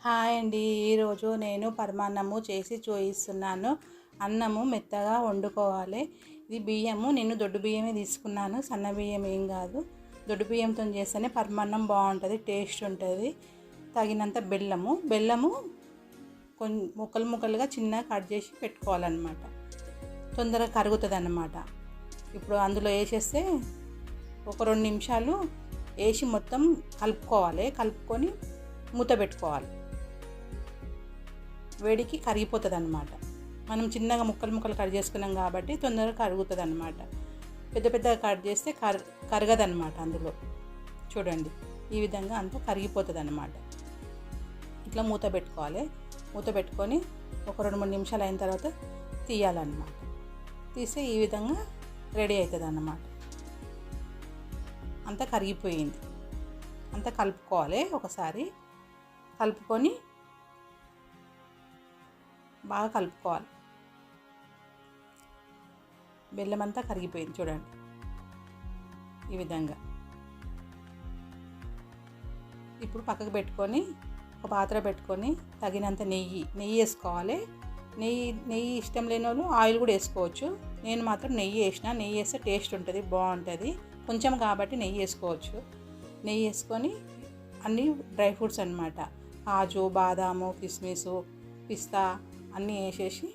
Hi అండి. ఈరోజు నేను పరమాన్నము చేసి చూపిస్తున్నాను. అన్నము మెత్తగా వండుకోవాలి. ఇది బియ్యము నేను దొడ్డు బియ్యమే తీసుకున్నాను, సన్న బియ్యం ఏం కాదు. దొడ్డు బియ్యంతో చేస్తేనే పరమాన్నం బాగుంటుంది, టేస్ట్ ఉంటుంది. తగినంత బెల్లము కొన్ని ముక్కలు ముక్కలుగా చిన్నగా కట్ చేసి పెట్టుకోవాలన్నమాట. తొందరగా కరుగుతుంది అన్నమాట. ఇప్పుడు అందులో వేసేస్తే ఒక 2 నిమిషాలు వేసి మొత్తం కలుపుకొని మూత పెట్టుకోవాలి. వేడికి కరిగిపోతుంది అన్నమాట. మనం చిన్నగా ముక్కలు కట్ చేసుకున్నాం కాబట్టి తొందరగా కరుగుతుంది అన్నమాట. పెద్దగా కట్ చేస్తే కరగదన్నమాట. అందులో చూడండి, ఈ విధంగా అంతా కరిగిపోతుంది అన్నమాట. ఇట్లా మూత పెట్టుకోవాలి. మూత పెట్టుకొని ఒక 2-3 నిమిషాలు అయిన తర్వాత తీయాలన్నమాట. తీస్తే ఈ విధంగా రెడీ అవుతుంది అన్నమాట. అంతా కరిగిపోయింది. అంతా కలుపుకోవాలి. ఒకసారి కలుపుకొని బాగా కలుపుకోవాలి. బెల్లం అంతా కరిగిపోయింది చూడండి, ఈ విధంగా. ఇప్పుడు పక్కకు పెట్టుకొని ఒక పాత్ర పెట్టుకొని తగినంత నెయ్యి వేసుకోవాలి. నెయ్యి ఇష్టం లేని వాళ్ళు ఆయిల్ కూడా వేసుకోవచ్చు. నేను మాత్రం నెయ్యి వేస్తే టేస్ట్ ఉంటుంది, బాగుంటుంది. కొంచెం కాబట్టి నెయ్యి వేసుకోవచ్చు. నెయ్యి వేసుకొని అన్ని డ్రై ఫ్రూట్స్ అన్నమాట, కాజు, బాదాము, కిస్మిసు, పిస్తా అన్నీ వేసేసి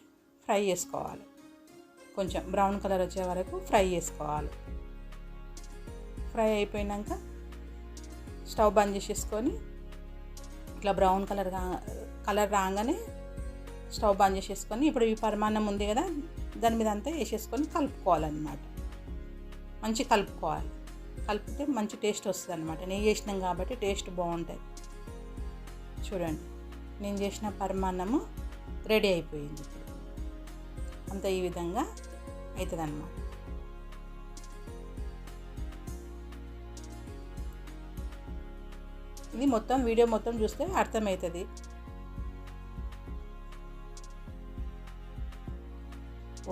ఫ్రై చేసుకోవాలి. కొంచెం బ్రౌన్ కలర్ వచ్చే వరకు ఫ్రై చేసుకోవాలి. ఫ్రై అయిపోయాక స్టవ్ బంద్ చేసేసుకొని ఇట్లా బ్రౌన్ కలర్ రాగానే స్టవ్ బంద్ చేసేసుకొని ఇప్పుడు ఈ పరమాన్నం ఉంది కదా, దాని మీద అంతా వేసేసుకొని కలుపుకోవాలన్నమాట. మంచి కలుపుకోవాలి. కలిపితే మంచి టేస్ట్ వస్తుంది అన్నమాట. నెయ్యి వేసినాం కాబట్టి టేస్ట్ బాగుంటుంది. చూడండి, నేను చేసిన పరమాన్నము రెడీ అయిపోయింది. అంతా ఈ విధంగా అవుతుంది అన్నమాట. ఇది వీడియో మొత్తం చూస్తే అర్థమవుతుంది.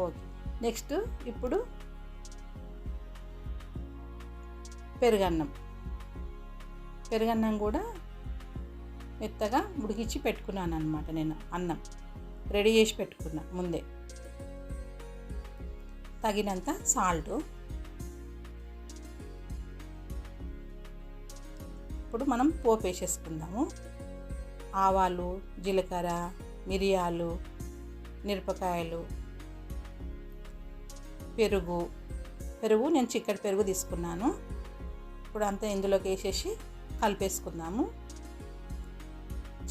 ఓకే, నెక్స్ట్ ఇప్పుడు పెరుగన్నం కూడా మెత్తగా ఉడికించి పెట్టుకున్నాను అన్నమాట. నేను అన్నం రెడీ చేసి పెట్టుకున్నా ముందే. తగినంత సాల్ట్. ఇప్పుడు మనం పోపు వేసేసుకుందాము. ఆవాలు, జీలకర్ర, మిరియాలు, మిరపకాయలు, పెరుగు నేను చిక్కటి పెరుగు తీసుకున్నాను. ఇప్పుడు అంతా ఇందులోకి వేసేసి కలిపేసుకుందాము.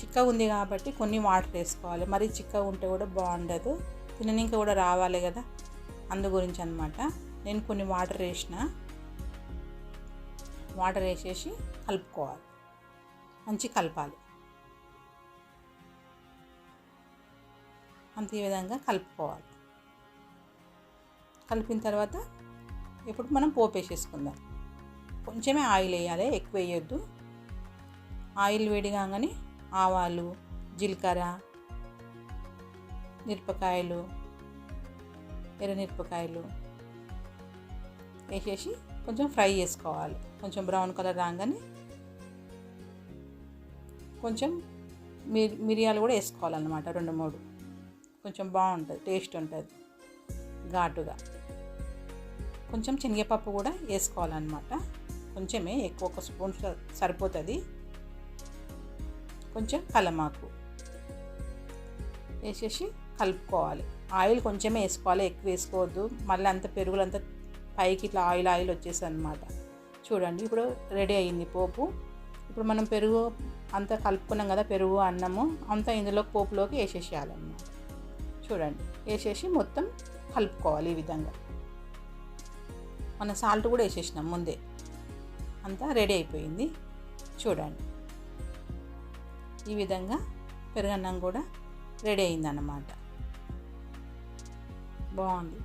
చిక్కగా ఉంది కాబట్టి కొన్ని వాటర్ వేసుకోవాలి. మరి చిక్కగా ఉంటే కూడా బాగుండదు, తిననీకి కూడా రావాలి కదా, అందు గురించి అన్నమాట. నేను కొన్ని వాటర్ వేసేసి కలుపుకోవాలి. మంచి కలపాలి. అంత ఈ విధంగా కలుపుకోవాలి. కలిపిన తర్వాత ఇప్పుడు మనం పోపు వేసేసుకుందాం. కొంచెమే ఆయిల్ వేయాలి, ఎక్కువ వేయొద్దు. ఆయిల్ వేడి కాగానే ఆవాలు, జీలకర్ర, ఎర్రమిరపకాయలు వేసేసి కొంచెం ఫ్రై చేసుకోవాలి. కొంచెం బ్రౌన్ కలర్ రాగానే కొంచెం మిరియాలు కూడా వేసుకోవాలన్నమాట, 2-3. కొంచెం బాగుంటుంది, టేస్ట్ ఉంటుంది ఘాటుగా. కొంచెం శనగపప్పు కూడా వేసుకోవాలన్నమాట. కొంచెమే, ఎక్కువ 1 స్పూన్ సరిపోతుంది. కొంచెం కలమాకు వేసేసి కలుపుకోవాలి. ఆయిల్ కొంచెమే వేసుకోవాలి, ఎక్కువ వేసుకోవద్దు. మళ్ళీ అంత పెరుగులంతా పైకి ఇట్లా ఆయిల్ వచ్చేసి అన్నమాట. చూడండి, ఇప్పుడు రెడీ అయ్యింది పోపు. ఇప్పుడు మనం పెరుగు అంతా కలుపుకున్నాం కదా, పెరుగు అన్నము అంతా ఇందులో పోపులోకి వేసేసేయాలన్నమాట. చూడండి, వేసేసి మొత్తం కలుపుకోవాలి. ఈ విధంగా మన సాల్ట్ కూడా వేసేసినాం ముందే. అంతా రెడీ అయిపోయింది. చూడండి, ఈ విధంగా పెరుగన్నం కూడా రెడీ అయిందన్నమాట. బాగుంది.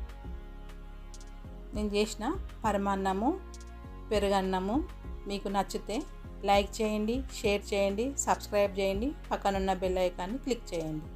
నేను చేసిన పరమాన్నము, పెరుగన్నము మీకు నచ్చితే లైక్ చేయండి, షేర్ చేయండి, సబ్స్క్రైబ్ చేయండి, పక్కనున్న బెల్ ఐకాన్ని క్లిక్ చేయండి.